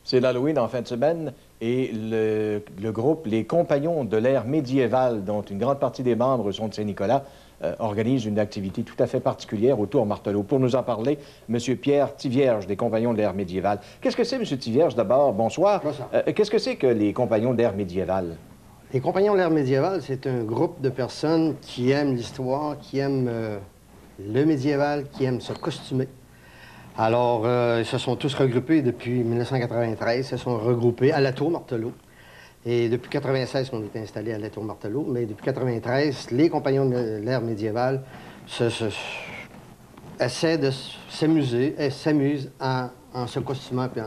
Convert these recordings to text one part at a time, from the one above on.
C'est l'Halloween en fin de semaine et le groupe Les Compagnons de l'ère médiévale, dont une grande partie des membres sont de Saint-Nicolas, organise une activité tout à fait particulière au Tour Martelot. Pour nous en parler, M. Pierre Thivierge, des Compagnons de l'ère médiévale. Qu'est-ce que c'est, M. Thivierge, d'abord? Bonsoir. Bonsoir. Qu'est-ce que c'est que les Compagnons de l'ère médiévale? Les Compagnons de l'ère médiévale, c'est un groupe de personnes qui aiment l'histoire, qui aiment le médiéval, qui aiment se costumer. Alors, ils se sont tous regroupés depuis 1993, ils se sont regroupés à la Tour Martelot. Et depuis 1996 qu'on est installé à la Tour Martelot, mais depuis 1993, les Compagnons de l'ère médiévale essaient de s'amuser, s'amusent en se costumant et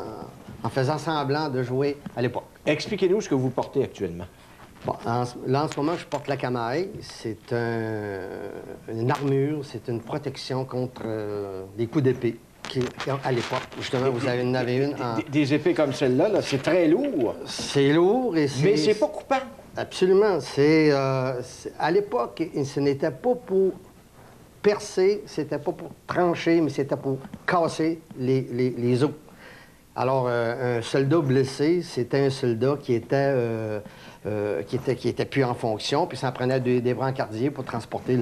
en faisant semblant de jouer à l'époque. Expliquez-nous ce que vous portez actuellement. Bon, là, en ce moment, je porte la camaille. C'est une armure, c'est une protection contre des coups d'épée. À l'époque, justement, vous en avez une Des épées comme celle-là, -là, c'est très lourd. C'est lourd et c'est... Mais c'est pas coupant. Absolument. À l'époque, ce n'était pas pour percer, c'était pas pour trancher, mais c'était pour casser les os. Alors, un soldat blessé, c'était un soldat qui était plus en fonction, puis ça en prenait des brancardiers pour transporter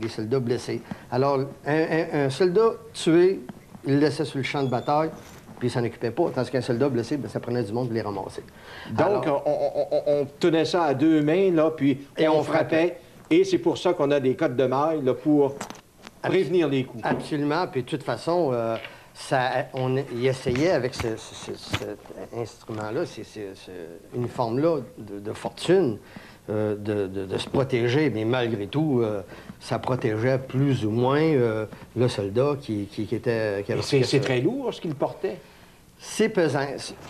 les soldats blessés. Alors, un soldat tué, il le laissait sur le champ de bataille, puis il s'en occupait pas, tandis qu'un soldat blessé, bien, ça prenait du monde pour les ramasser. Donc, alors, on tenait ça à deux mains, là, puis on frappait, et c'est pour ça qu'on a des cottes de mailles, là, pour prévenir les coups. Absolument, puis de toute façon... il essayait avec cet instrument-là, cet uniforme-là de fortune, de se protéger, mais malgré tout, ça protégeait plus ou moins le soldat qui était... C'est très lourd ce qu'il portait? C'est pesant.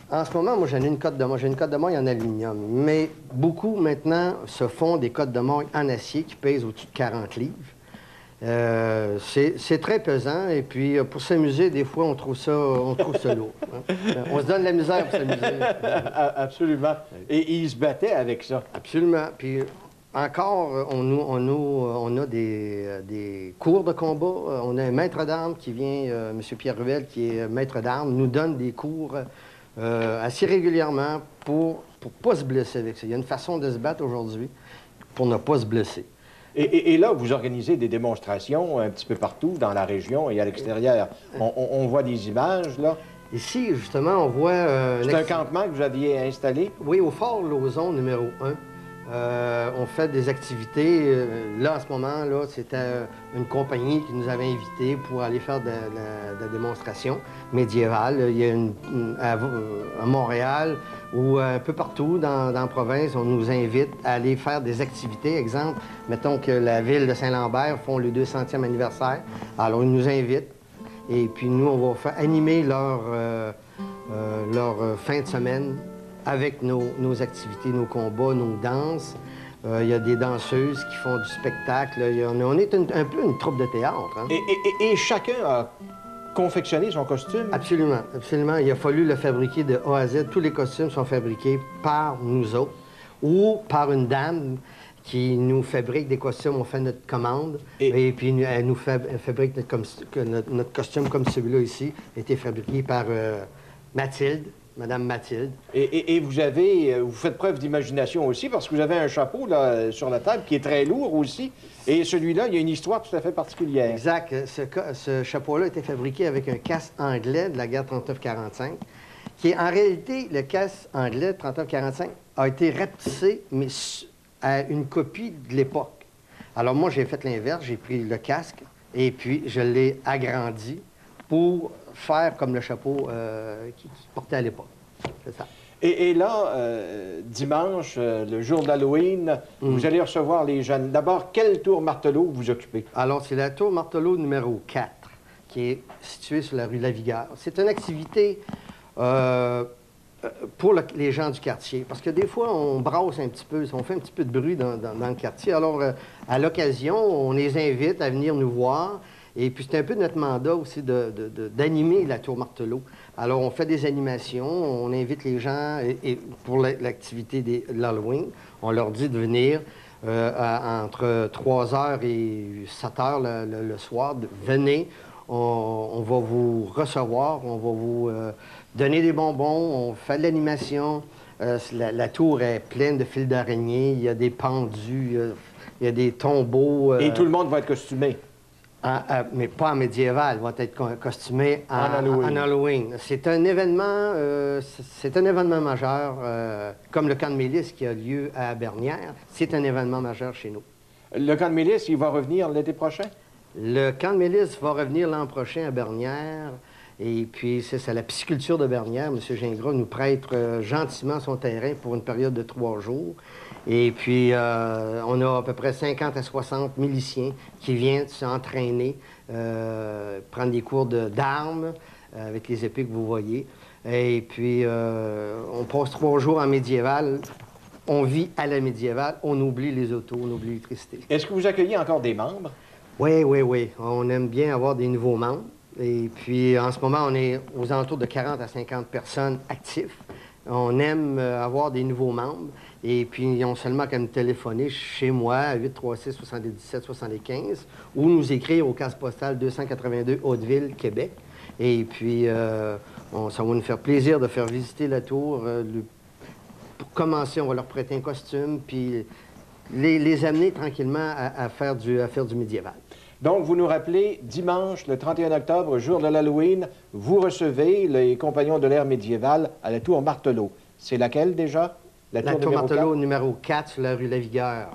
En ce moment, moi, j'ai une cotte de maille. J'ai une cotte de maille en aluminium, mais beaucoup, maintenant, se font des cottes de maille en acier qui pèsent au-dessus de 40 livres. C'est très pesant, et puis pour s'amuser, des fois, on trouve ça lourd. Hein. On se donne la misère pour s'amuser. Absolument. Et ils se battaient avec ça. Absolument. Puis encore, on a des cours de combat. On a un maître d'armes qui vient, M. Pierre Ruel, qui est maître d'armes, nous donne des cours assez régulièrement pour ne pas se blesser avec ça. Il y a une façon de se battre aujourd'hui pour ne pas se blesser. Et là, vous organisez des démonstrations un petit peu partout dans la région et à l'extérieur. On voit des images, là. Ici, justement, on voit... C'est un campement que vous aviez installé? Oui, au Fort Lauzon, numéro 1. On fait des activités. Là, en ce moment, là, c'était une compagnie qui nous avait invités pour aller faire de la démonstration médiévale. Il y a à Montréal ou un peu partout dans la province, on nous invite à aller faire des activités. Exemple, mettons que la ville de Saint-Lambert font le 200e anniversaire. Alors, ils nous invitent. Et puis, nous, on va faire animer leur fin de semaine avec nos activités, nos combats, nos danses. Il y a des danseuses qui font du spectacle. On est un peu une troupe de théâtre. Hein? Et chacun a confectionné son costume? Absolument, absolument. Il a fallu le fabriquer de A à Z. Tous les costumes sont fabriqués par nous autres ou par une dame qui nous fabrique des costumes. On fait notre commande et puis elle nous fabrique notre costume comme celui-là ici a été fabriqué par Mathilde. Madame Mathilde. Et vous faites preuve d'imagination aussi, parce que vous avez un chapeau là, sur la table qui est très lourd aussi. Et celui-là, il y a une histoire tout à fait particulière. Exact. Ce chapeau-là a été fabriqué avec un casque anglais de la guerre 39-45, qui est en réalité, le casque anglais de 39-45 a été rapetissé, mais à une copie de l'époque. Alors moi, j'ai fait l'inverse. J'ai pris le casque et puis je l'ai agrandi pour faire comme le chapeau qu'il portait à l'époque. C'est ça. Et là, dimanche, le jour d'Halloween, vous allez recevoir les jeunes. D'abord, quel tour Martelot vous occupez? Alors, c'est la tour Martelot numéro 4, qui est située sur la rue Lavigueur. C'est une activité pour les gens du quartier, parce que des fois, on brasse un petit peu, on fait un petit peu de bruit dans le quartier. Alors, à l'occasion, on les invite à venir nous voir. Et puis, c'est un peu notre mandat aussi d'animer la Tour Martelot. Alors, on fait des animations, on invite les gens pour l'activité de l'Halloween. On leur dit de venir entre 3h et 7h le soir. Venez, on va vous recevoir, on va vous donner des bonbons, on fait de l'animation. La tour est pleine de fils d'araignée, il y a des pendus, il y a des tombeaux. Et tout le monde va être costumé. Mais pas en médiéval, vont être costumés en Halloween. C'est un événement majeur, comme le camp de milice qui a lieu à Bernières. C'est un événement majeur chez nous. Le camp de milice, il va revenir l'été prochain? Le camp de milice va revenir l'an prochain à Bernières. Et puis, c'est la pisciculture de Bernières. M. Gingras nous prête gentiment son terrain pour une période de 3 jours. Et puis, on a à peu près 50 à 60 miliciens qui viennent s'entraîner, prendre des cours d'armes avec les épées que vous voyez. Et puis, on passe 3 jours en médiéval. On vit à la médiévale, on oublie les autos, on oublie l'électricité. Est-ce que vous accueillez encore des membres? Oui, oui, oui. On aime bien avoir des nouveaux membres. Et puis, en ce moment, on est aux alentours de 40 à 50 personnes actives. On aime avoir des nouveaux membres. Et puis, ils ont seulement qu'à me téléphoner chez moi à 836-77-75 ou nous écrire au case postal 282 Hauteville, Québec. Et puis, ça va nous faire plaisir de faire visiter la tour. Pour commencer, on va leur prêter un costume, puis les amener tranquillement à faire du médiéval. Donc, vous nous rappelez, dimanche, le 31 octobre, jour de l'Halloween, vous recevez les compagnons de l'ère médiévale à la tour Martelot. C'est laquelle déjà? La tour Martelot numéro 4 sur la rue Lavigueur,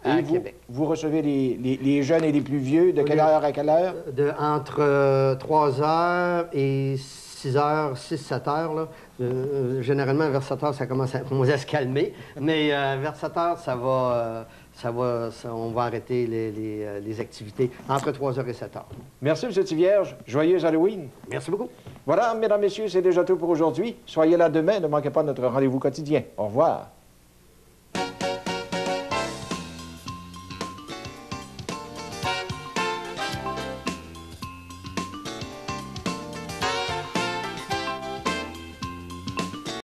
à Québec. Vous recevez les jeunes et les plus vieux, de quelle heure à quelle heure? Entre 3 heures et 6 heures, 6-7 heures. Là. Généralement, vers 7 heures, ça commence à se calmer. Mais vers 7 heures, on va arrêter les activités entre 3 heures et 7 heures. Merci, M. Tivierge. Joyeux Halloween. Merci beaucoup. Voilà, mesdames, messieurs, c'est déjà tout pour aujourd'hui. Soyez là demain. Ne manquez pas notre rendez-vous quotidien. Au revoir.